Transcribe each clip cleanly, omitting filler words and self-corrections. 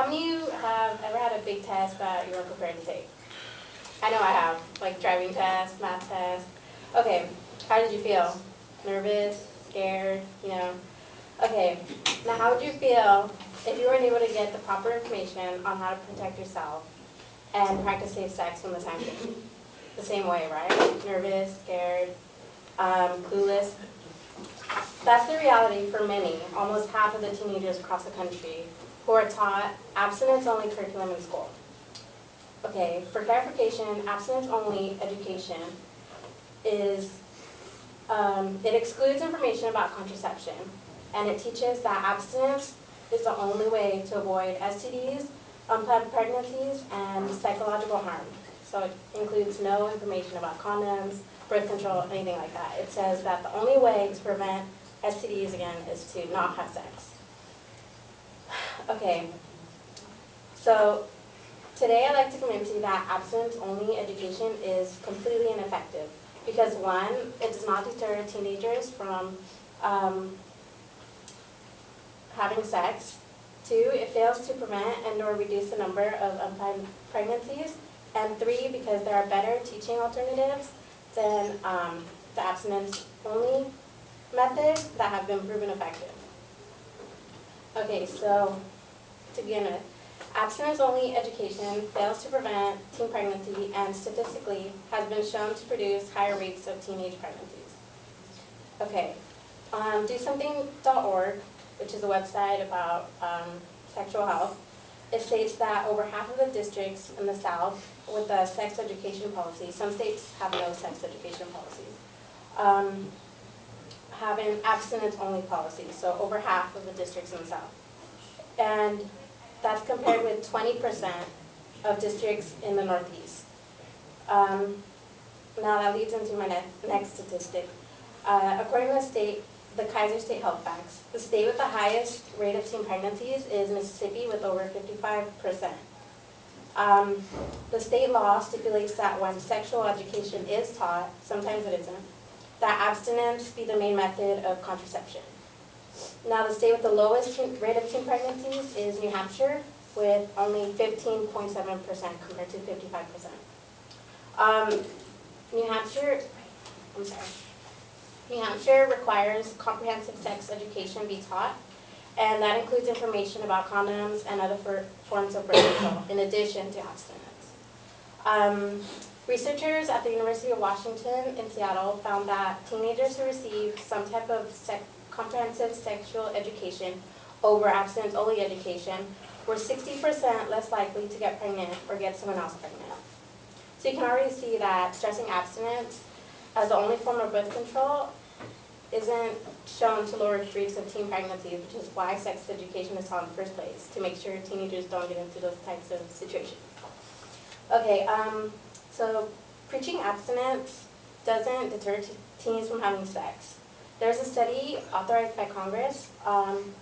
How many of you have ever had a big test that you weren't prepared to take? I know I have, like driving test, math test. Okay, how did you feel? Nervous, scared, you know? Okay, now how would you feel if you weren't able to get the proper information on how to protect yourself and practice safe sex when the time came? The same way, right? Nervous, scared, clueless. That's the reality for many, almost half of the teenagers across the country who are taught abstinence-only curriculum in school. Okay, for clarification, abstinence-only education is, it excludes information about contraception, and it teaches that abstinence is the only way to avoid STDs, unplanned pregnancies, and psychological harm. So it includes no information about condoms, birth control, anything like that. It says that the only way to prevent STDs again is to not have sex. Okay, so today I'd like to convince you that abstinence-only education is completely ineffective because one, it does not deter teenagers from having sex. Two, it fails to prevent and or reduce the number of unplanned pregnancies. And three, because there are better teaching alternatives than the abstinence-only method that have been proven effective. Okay, so to begin with, abstinence-only education fails to prevent teen pregnancy and statistically has been shown to produce higher rates of teenage pregnancies. Okay, DoSomething.org, which is a website about sexual health, it states that over half of the districts in the South with a sex education policy, some states have no sex education policies, have an abstinence-only policy, so over half of the districts in the South. And that's compared with 20% of districts in the Northeast. Now that leads into my next statistic. According to the Kaiser State Health Facts, the state with the highest rate of teen pregnancies is Mississippi with over 55%. The state law stipulates that when sexual education is taught, sometimes it isn't, that abstinence be the main method of contraception. Now the state with the lowest rate of teen pregnancies is New Hampshire with only 15.7% compared to 55%. New Hampshire requires comprehensive sex education be taught, and that includes information about condoms and other forms of birth control, in addition to abstinence. Researchers at the University of Washington in Seattle found that teenagers who receive some type of comprehensive sexual education over abstinence-only education were 60% less likely to get pregnant or get someone else pregnant. So you can already see that stressing abstinence as the only form of birth control isn't shown to lower rates of teen pregnancies, which is why sex education is taught in the first place, to make sure teenagers don't get into those types of situations. Okay, so preaching abstinence doesn't deter teens from having sex. There's a study authorized by Congress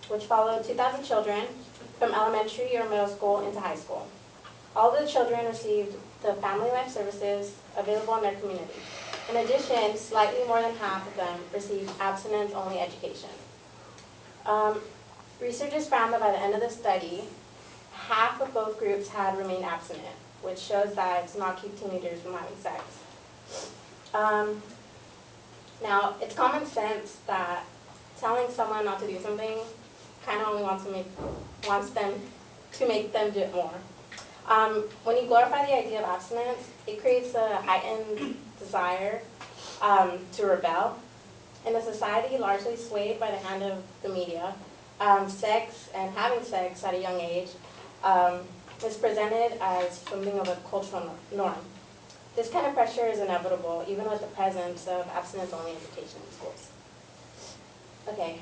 which followed 2,000 children from elementary or middle school into high school. All the children received the family life services available in their community. In addition, slightly more than half of them received abstinence-only education. Researchers found that by the end of the study, half of both groups had remained abstinent, which shows that it does not keep teenagers from having sex. Now, it's common sense that telling someone not to do something kind of only wants them to make them do it more. When you glorify the idea of abstinence, it creates a heightened desire to rebel. In a society largely swayed by the hand of the media, sex and having sex at a young age is presented as something of a cultural norm. This kind of pressure is inevitable, even with the presence of abstinence-only education in schools. Okay.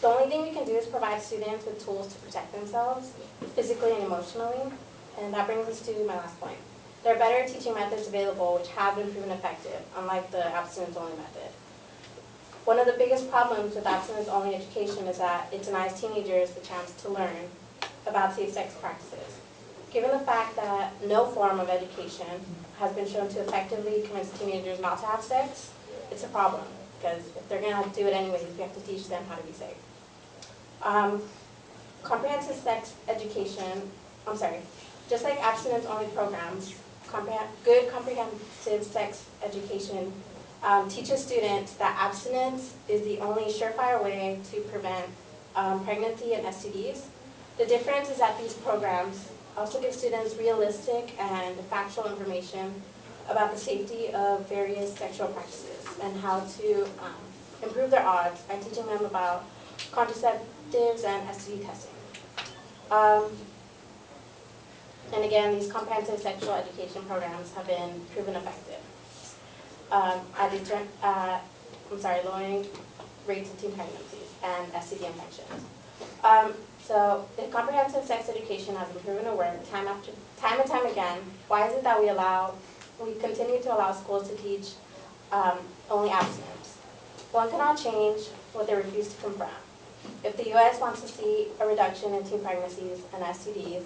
The only thing we can do is provide students with tools to protect themselves, physically and emotionally, and that brings us to my last point. There are better teaching methods available which have been proven effective, unlike the abstinence-only method. One of the biggest problems with abstinence-only education is that it denies teenagers the chance to learn about safe sex practices. Given the fact that no form of education has been shown to effectively convince teenagers not to have sex, it's a problem, because if they're going to do it anyways, we have to teach them how to be safe. comprehensive sex education, just like abstinence-only programs, good comprehensive sex education teaches students that abstinence is the only surefire way to prevent pregnancy and STDs. The difference is that these programs also give students realistic and factual information about the safety of various sexual practices and how to improve their odds by teaching them about contraceptives and STD testing. And again, these comprehensive sexual education programs have been proven effective at lowering rates of teen pregnancies and STD infections. So the comprehensive sex education has been proven to work time and time again. Why is it that we continue to allow schools to teach only abstinence? One cannot change what they refuse to confront. If the U.S. wants to see a reduction in teen pregnancies and STDs,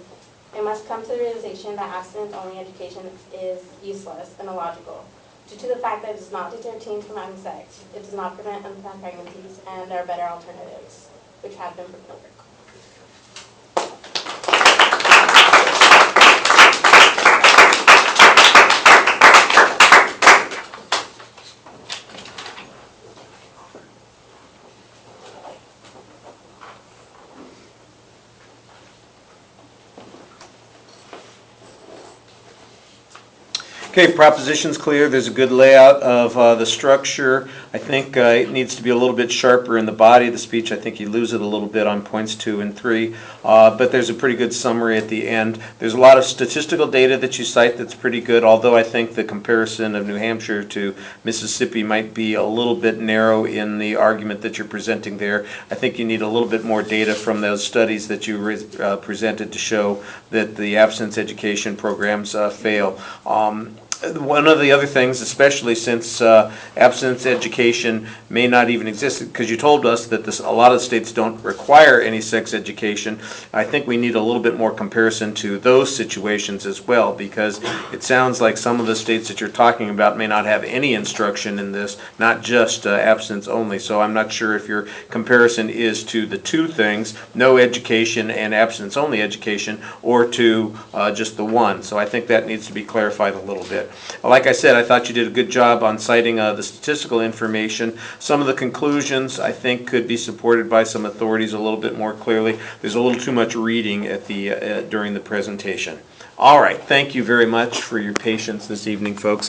it must come to the realization that abstinence-only education is useless and illogical, due to the fact that it does not deter teens from having sex, it does not prevent unplanned pregnancies, and there are better alternatives, which have been proven to work. Okay, proposition's clear. There's a good layout of the structure. I think it needs to be a little bit sharper in the body of the speech. I think you lose it a little bit on points 2 and 3, but there's a pretty good summary at the end. There's a lot of statistical data that you cite that's pretty good, although I think the comparison of New Hampshire to Mississippi might be a little bit narrow in the argument that you're presenting there. I think you need a little bit more data from those studies that you presented to show that the abstinence education programs fail. One of the other things, especially since abstinence education may not even exist, because you told us that a lot of states don't require any sex education, I think we need a little bit more comparison to those situations as well, because it sounds like some of the states that you're talking about may not have any instruction in this, not just abstinence only. So I'm not sure if your comparison is to the two things, no education and abstinence only education, or to just the one. So I think that needs to be clarified a little bit. Like I said, I thought you did a good job on citing the statistical information. Some of the conclusions, I think, could be supported by some authorities a little bit more clearly. There's a little too much reading at the during the presentation. All right, thank you very much for your patience this evening, folks.